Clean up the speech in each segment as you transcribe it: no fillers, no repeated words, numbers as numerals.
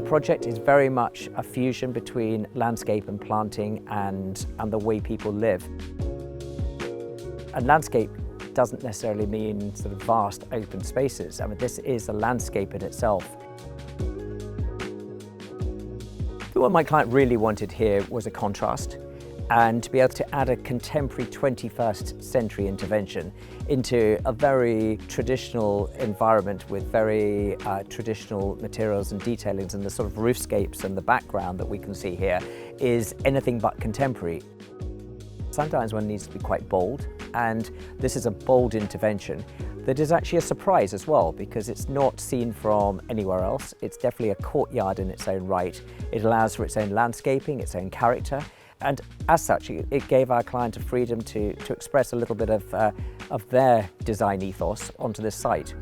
The project is very much a fusion between landscape and planting and the way people live. And landscape doesn't necessarily mean sort of vast open spaces. I mean, this is a landscape in itself. What my client really wanted here was a contrast, and to be able to add a contemporary 21st century intervention into a very traditional environment with very traditional materials and detailings, and the sort of roofscapes and the background that we can see here is anything but contemporary. Sometimes one needs to be quite bold, and this is a bold intervention that is actually a surprise as well, because it's not seen from anywhere else. It's definitely a courtyard in its own right. It allows for its own landscaping, its own character, and as such it gave our client a freedom to express a little bit of their design ethos onto this site.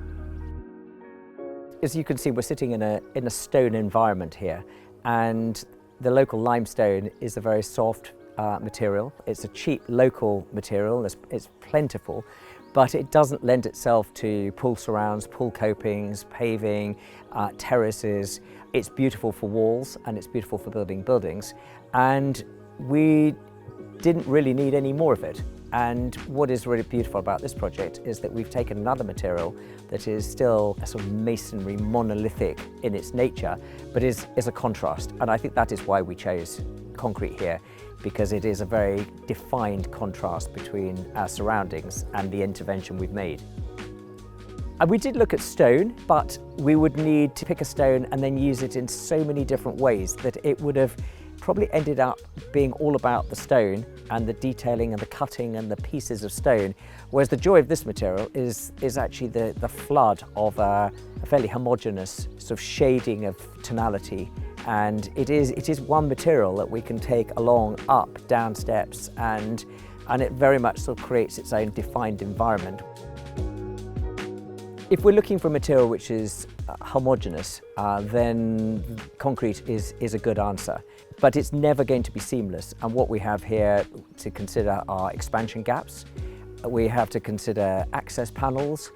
As you can see, we're sitting in a stone environment here, and the local limestone is a very soft material. It's a cheap local material, it's plentiful, but it doesn't lend itself to pool surrounds, pool copings, paving, terraces. It's beautiful for walls and it's beautiful for building buildings, and we didn't really need any more of it. And what is really beautiful about this project is that we've taken another material that is still a sort of masonry, monolithic in its nature, but is a contrast. And I think that is why we chose concrete here, because it is a very defined contrast between our surroundings and the intervention we've made. And we did look at stone, but we would need to pick a stone and then use it in so many different ways that it would have probably ended up being all about the stone and the detailing and the cutting and the pieces of stone, whereas the joy of this material is actually the flood of a fairly homogeneous sort of shading of tonality. And it is one material that we can take along, up, down steps, and it very much sort of creates its own defined environment. If we're looking for a material which is homogeneous, then concrete is a good answer. But it's never going to be seamless, and what we have here to consider are expansion gaps. We have to consider access panels.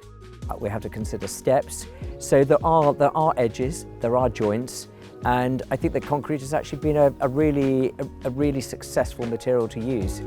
We have to consider steps. So there are edges, there are joints, and I think that concrete has actually been a really successful material to use.